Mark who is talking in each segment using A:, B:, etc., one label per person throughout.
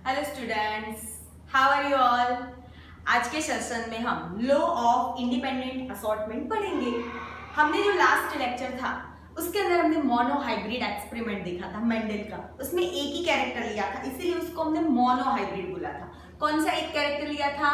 A: Hello students, how are you all. आज के session में हम लॉ ऑफ इंडिपेंडेंट असॉर्टमेंट पढ़ेंगे। हमने जो लास्ट लेक्चर था उसके अंदर हमने मोनोहाइब्रिड एक्सपेरिमेंट देखा था मेंडल का। उसमें एक ही कैरेक्टर लिया था, इसीलिए उसको हमने मोनोहाइब्रिड बोला था। कौन सा एक कैरेक्टर लिया था?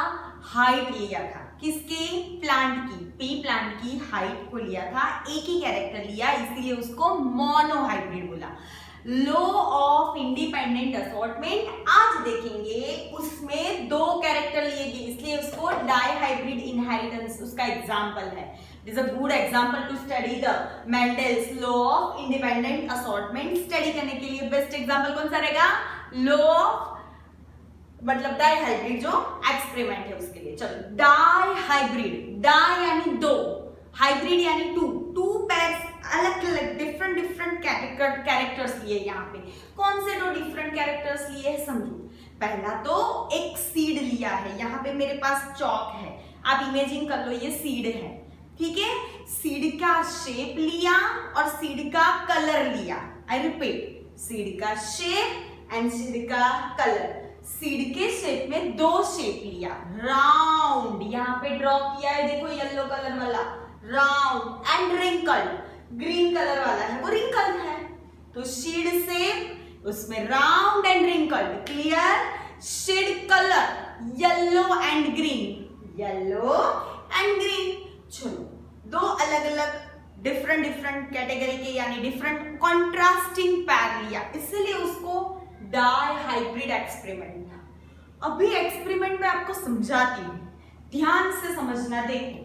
A: हाइट लिया था। किसकी? प्लांट की, पी प्लांट की हाइट को लिया था, एक ही कैरेक्टर लिया, इसीलिए उसको मोनोहाइब्रिड बोला। लॉ ऑफ इंडिपेंडेंट असॉर्टमेंट आज देखेंगे, उसमें दो कैरेक्टर लिए गए, इसलिए उसको डाइहाइब्रिड इनहेरिटेंस उसका एग्जांपल है। It is a good example to study the Mendel's law of independent assortment. Study करने के लिए बेस्ट एग्जांपल कौन सा रहेगा? लॉ ऑफ मतलब डाइहाइब्रिड जो एक्सपेरिमेंट है उसके लिए। चलो, डाइहाइब्रिड, डाई यानी दो, हाइब्रिड यानी टू, टू पेयर्स अलग अलग डिफरेंट कैरेक्टर्स लिए। यहाँ पे कौन से दो डिफरेंट कैरेक्टर्स लिए है समझो। पहला तो एक सीड लिया है, यहाँ पे मेरे पास चॉक है, आप इमेजिन कर लो ये सीड है, ठीक है। सीड का शेप लिया और सीड का कलर लिया। आई रिपीट, सीड का शेप एंड सीड का कलर। सीड के शेप में दो शेप लिया, राउंड यहाँ पे ड्रॉ किया है, देखो येलो कलर वाला round, and wrinkled green colour वाला है वो रिंकल्ड है। तो सीड शेप उसमें round and wrinkled, clear. Seed colour yellow and green, yellow and green. चलो, दो अलग अलग डिफरेंट कैटेगरी के यानी डिफरेंट कॉन्ट्रास्टिंग पैर लिया, इसलिए उसको डाइहाइब्रिड एक्सपेरिमेंट था। अभी एक्सपेरिमेंट में आपको समझाती हूँ, ध्यान से समझना। देखो,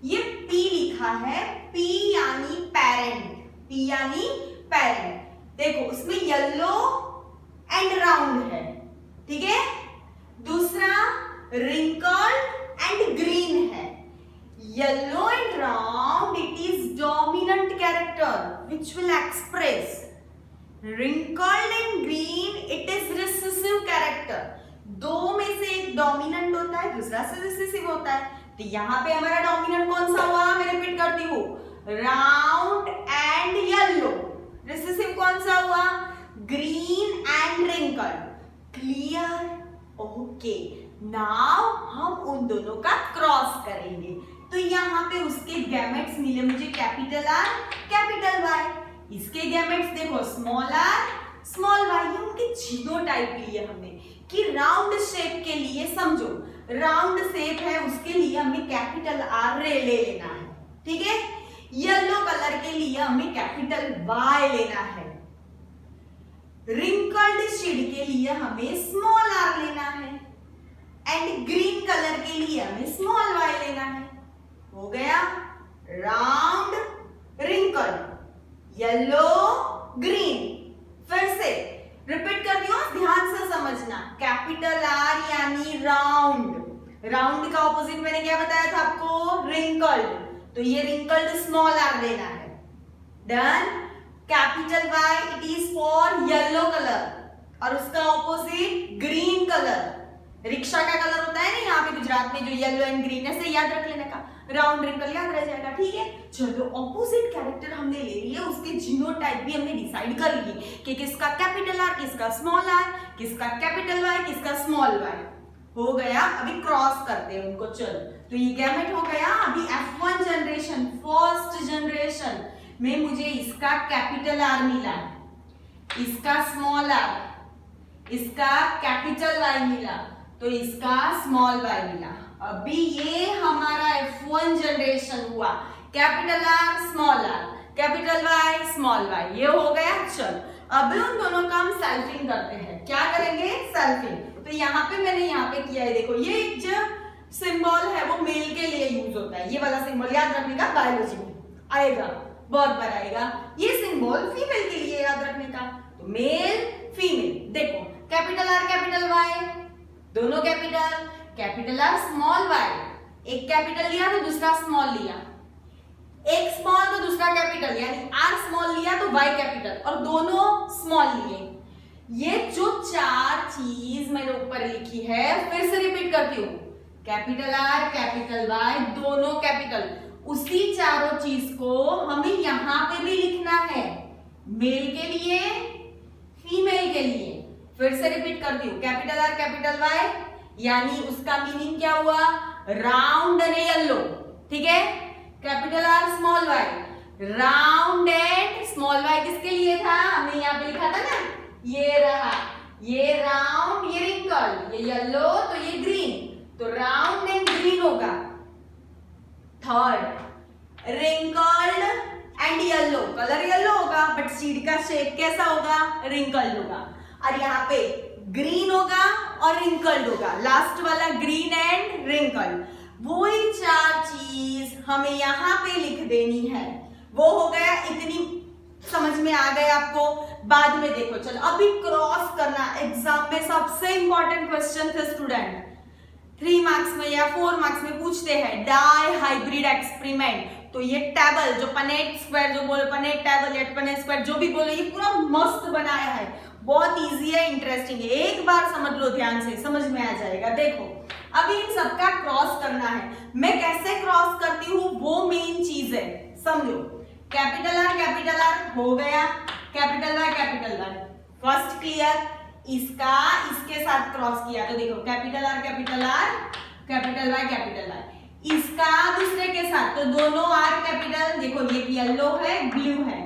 A: ये P लिखा है, P यानी पेरेंट, P यानी पेरेंट। देखो उसमें येलो एंड राउंड है, ठीक है। दूसरा रिंकल्ड एंड ग्रीन है। Yellow and round, it is dominant character which will express. wrinkled and green, it is recessive character। दो में से एक डोमिनेंट होता है, दूसरा से रिसेसिव होता है। तो यहाँ पे हमारा डोमिनेंट कौन सा हुआ? मैं रिपीट करती हूँ, राउंड एंड येलो। रिसेसिव कौन सा हुआ? Green and wrinkled. Clear? Okay, now हम उन दोनों का क्रॉस करेंगे। तो यहाँ पे उसके गैमेट्स मिले मुझे, कैपिटल आर कैपिटल वाई। इसके गैमेट्स देखो, स्मॉल आर स्मॉल वाई। ये उनके जीनोटाइप लिए हमने कि राउंड शेप के लिए समझो, राउंड शेप है उसके लिए हमें कैपिटल आर ले लेना है, ठीक है। येलो कलर के लिए हमें कैपिटल वाई लेना है। रिंकल्ड शेड के लिए हमें स्मॉल आर लेना है, एंड ग्रीन कलर के लिए हमें स्मॉल वाई लेना है। हो गया, राउंड रिंकल्ड येलो ग्रीन। फिर से रिपीट कर दियो, ध्यान से समझना। कैपिटल आर यानी राउंड, राउंड का ऑपोजिट मैंने क्या बताया था आपको? रिंकल्ड। तो ये रिंकल्ड स्मॉल आर लेना है। Done. Capital Y, it is for yellow colour, और उसका ऑपोजिट ग्रीन कलर। रिक्शा का कलर होता है ना यहाँ पे गुजरात में, जो येलो एंड ग्रीन है, से याद रख लेने का, राउंड रिंकल याद रह जाएगा, ठीक है। चलो, ऑपोजिट कैरेक्टर हमने ले लिया, उसके जीनोटाइप भी हमने डिसाइड कर लिए कि किसका कैपिटल आर, किसका स्मॉल आर, किसका कैपिटल वाई, किसका स्मॉल वाई। हो गया, अभी क्रॉस करते हैं उनको। चलो, तो ये गैमेट हो गया। अभी F1 जनरेशन, फर्स्ट जनरेशन में मुझे इसका कैपिटल आर मिला, इसका स्मॉल आर, इसका कैपिटल वाई मिला, तो इसका स्मॉल वाई मिला। अभी ये हमारा F1 जनरेशन हुआ, capital R small R, capital Y small Y, ये हो गया। चलो, अभी उन दोनों का हम सेल्फिंग करते हैं। क्या करेंगे? सेल्फिंग। तो यहाँ पे मैंने यहाँ पे किया है, देखो ये जो सिंबल है वो मेल के लिए यूज होता है, ये वाला सिंबल याद रखने का, बायोलॉजी में आएगा, बहुत बार आएगा। ये सिंबल फीमेल के लिए याद रखने का, तो मेल फीमेल। देखो, कैपिटल आर कैपिटल वाई, दोनों capital, capital R small Y, एक कैपिटल लिया तो दूसरा स्मॉल लिया, एक स्मॉल तो दूसरा कैपिटल, यानी आर स्मॉल लिया तो वाई कैपिटल, और दोनों स्मॉल लिए। ये जो चार चीज मैंने ऊपर लिखी है, फिर से रिपीट करती हूँ, कैपिटल आर कैपिटल वाई, दोनों कैपिटल। उसी चारों चीज को हमें यहां पे भी लिखना है, मेल के लिए फीमेल के लिए। फिर से रिपीट करती हूँ, कैपिटल आर कैपिटल वाई, यानी उसका मीनिंग क्या हुआ, राउंड एंड येलो, ठीक है। Capital R small Y, round and small Y किसके लिए था, हमने यहाँ पे लिखा था ना, ये रहा, ये राउंड, ये रिंकल, ये येलो तो ये ग्रीन, तो राउंड एंड ग्रीन होगा। Third, wrinkled and yellow, colour yellow होगा बट सीड का शेप कैसा होगा, रिंकल्ड होगा। और यहाँ पे ग्रीन होगा और रिंकल्ड होगा, लास्ट वाला ग्रीन एंड रिंकल्ड। वही चार चीज हमें यहाँ पे लिख देनी है। वो हो गया, इतनी समझ में आ गए आपको। बाद में देखो, चलो अभी क्रॉस करना, एग्जाम में सबसे इंपॉर्टेंट क्वेश्चन थे स्टूडेंट, 3 मार्क्स में या 4 मार्क्स में पूछते हैं, डाई हाइब्रिड एक्सपेरिमेंट। तो ये टेबल जो पनेट स्क्वायर जो बोलो, पनेट टेबल या पनेट स्क्वायर जो भी बोलो, ये पूरा मस्त बनाया है, बहुत इजी है, इंटरेस्टिंग है। एक बार समझ लो ध्यान से, समझ में आ जाएगा। देखो अभी इन सबका क्रॉस करना है, मैं कैसे क्रॉस करती हूँ वो मेन चीज है, समझो। कैपिटल आर हो गया, कैपिटल वाई, फर्स्ट क्लियर। इसका इसके साथ क्रॉस किया तो देखो कैपिटल आर कैपिटल वाई, इसका दूसरे के साथ, तो दोनों आर कैपिटल, देखो ये येलो है ब्लू है,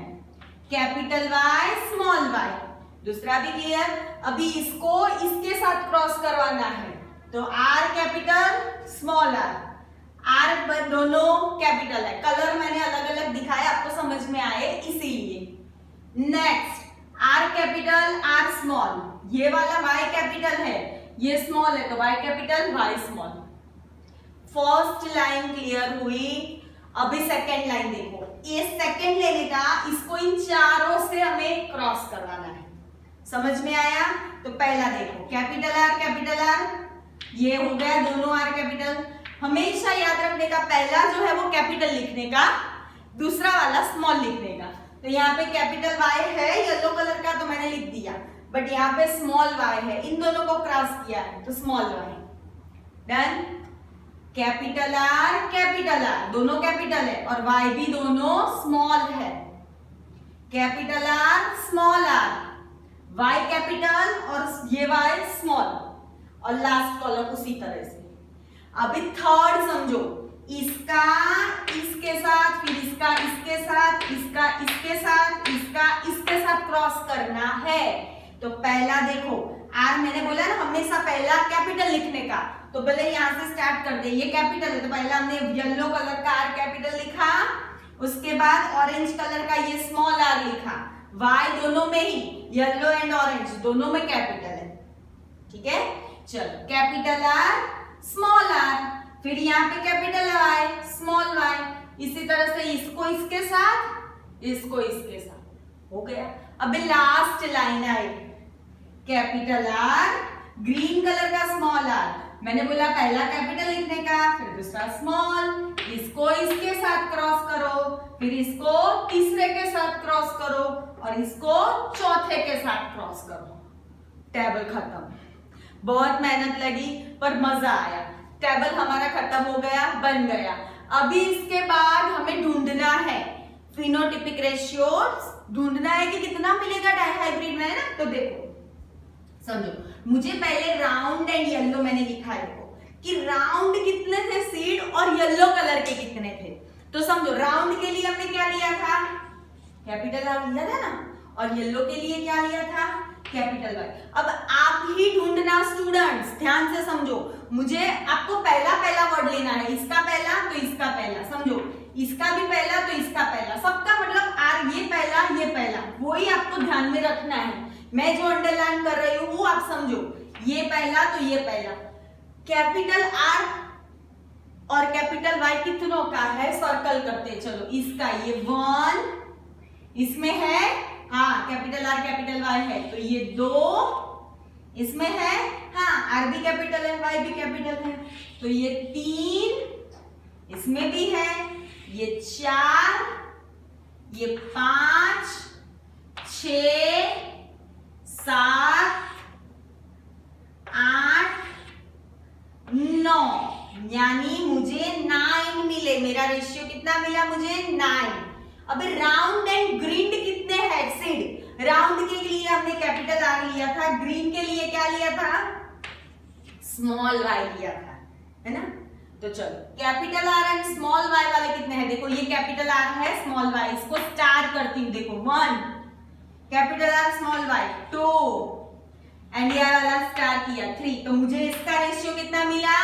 A: कैपिटल वाई स्मॉल वाई, दूसरा भी क्लियर। अभी इसको इसके साथ क्रॉस करवाना है, तो आर कैपिटल स्मॉल आर दोनों कैपिटल है। कलर मैंने अलग अलग दिखाया आपको समझ में आए इसीलिए। Next R capital R small, ये वाला वाई कैपिटल है, ये स्मॉल है, तो Y capital Y small. First line clear हुई। अभी सेकेंड लाइन देखो, ये सेकेंड लेने का, इसको इन चारों से हमें क्रॉस करवाना है, समझ में आया। तो पहला देखो कैपिटल आर, ये हो गया दोनों आर कैपिटल। हमेशा याद रखने का, पहला जो है वो कैपिटल लिखने का, दूसरा वाला स्मॉल लिखने का। तो यहाँ पे कैपिटल वाई है येलो कलर का, तो मैंने लिख दिया, बट यहाँ पे स्मॉल वाई है, इन दोनों को क्रॉस किया है तो small Y. Done. Capital R दोनों कैपिटल है और वाई भी दोनों स्मॉल है। Capital R small R, Y capital और ये वाई स्मॉल, और लास्ट कॉलम उसी तरह से। अभी थर्ड समझो, इसका इसके साथ, फिर इसका इसके साथ, इसका इसके साथ, इसका इसके साथ क्रॉस करना है। तो पहला देखो आर, मैंने बोला ना हमेशा पहला कैपिटल लिखने का, तो पहले यहाँ से स्टार्ट कर दे। ये कैपिटल है तो पहला हमने येलो कलर का आर कैपिटल लिखा, उसके बाद ऑरेंज कलर का ये स्मॉल आर लिखा। वाई दोनों में ही, येलो एंड ऑरेंज दोनों में कैपिटल है, ठीक है। चलो कैपिटल आर स्मॉल आर, फिर यहाँ पे कैपिटल वाई स्मॉल वाई, इसी तरह से इसको इसके साथ, इसको इसके साथ, हो गया। अब लास्ट लाइन आई, कैपिटल आर ग्रीन कलर का स्मॉल आर, मैंने बोला पहला कैपिटल लिखने का, फिर दूसरा स्मॉल, इसको इसके साथ क्रॉस करो, फिर इसको तीसरे के साथ क्रॉस करो, और इसको चौथे के साथ क्रॉस करो। टेबल खत्म। बहुत मेहनत लगी पर मजा आया। टेबल हमारा खत्म हो गया, बन गया। अभी इसके बाद हमें ढूंढना है फिनोटिपिक रेशियो, ढूंढना है कि कितना मिलेगा डाइहाइब्रिड में, है ना। तो देखो समझो, मुझे पहले राउंड एंड येलो मैंने लिखा है कि राउंड कितने थे सीड और येलो कलर के कितने थे। तो समझो राउंड के लिए हमने क्या लिया था, कैपिटल आर लिया था ना, और येलो के लिए क्या लिया था, कैपिटल वाई। अब आप ही ढूंढना स्टूडेंट्स, ध्यान से समझो, मुझे आपको पहला वर्ड लेना है, इसका पहला तो इसका पहला, समझो इसका भी पहला तो इसका पहला, सबका मतलब आर, ये पहला, वही आपको ध्यान में रखना है। मैं जो अंडरलाइन कर रही हूँ वो आप समझो, ये पहला तो ये पहला। कैपिटल आर और कैपिटल वाई कितनों का है, सर्कल करते चलो। इसका ये 1 इसमें है, हाँ कैपिटल आर कैपिटल वाई है, तो ये 2 इसमें है, हाँ आर भी कैपिटल है वाई भी कैपिटल है, तो ये 3 इसमें भी है, ये 4, ये 5, 6, 7, 8, 9, यानी मुझे 9 मिले। मेरा रेशियो कितना मिला मुझे, 9। अब राउंड एंड ग्रिड कितने हैं सीड, राउंड के लिए हमने कैपिटल आर लिया था, ग्रीन के लिए क्या लिया था, स्मॉल वाई लिया था, है ना। तो चलो capital R and small Y वाले कितने हैं, देखो ये कैपिटल आर है, स्मॉल वाई, इसको स्टार करती हूँ, देखो 1, capital R small Y 2, and ये वाला स्टार किया 3, तो मुझे इसका रेशियो कितना मिला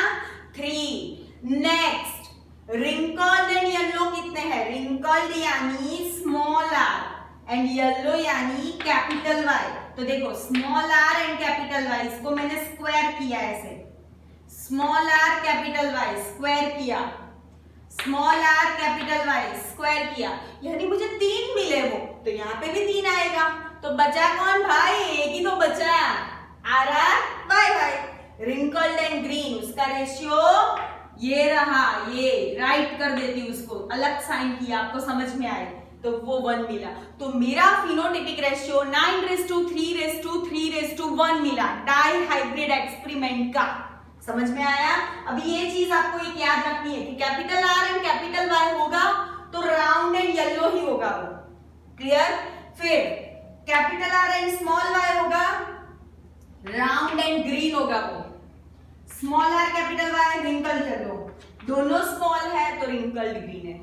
A: 3। नेक्स्ट रिंकल्ड एंड येलो कितने हैं, रिंकल्ड यानी स्मॉल आर एंड येलो यानी कैपिटल वाई। तो देखो small R and capital Y, इसको मैंने स्क्वायर किया ऐसे, small R capital Y square किया, small R capital Y square किया, यानी मुझे 3 मिले वो, तो यहाँ पे भी 3 आएगा। तो बचा कौन भाई, एक ही तो बचा, R R Y Y. Wrinkled and green उसका रेशियो ये रहा, ये राइट कर देती हूँ उसको, अलग साइन किया, आपको समझ में आए, तो वो 1 मिला। तो मेरा फिनोटाइपिक रेशियो 9:3:3:1 मिला डाई हाइब्रिड एक्सपेरिमेंट का। समझ में आया। अभी ये चीज आपको एक याद रखनी है कि capital R and capital Y होगा तो राउंड एंड येलो ही होगा वो, क्लियर। फिर capital R and small Y होगा, राउंड एंड ग्रीन होगा वो, small R capital Y wrinkled yellow, दोनों स्मॉल है तो रिंकल्ड ग्रीन है।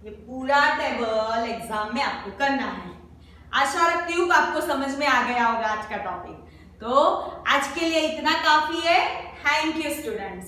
A: ये पूरा टेबल एग्जाम में आपको करना है। आशा रखती हूँ आपको समझ में आ गया होगा आज का टॉपिक। तो आज के लिए इतना काफी है। Thank you students.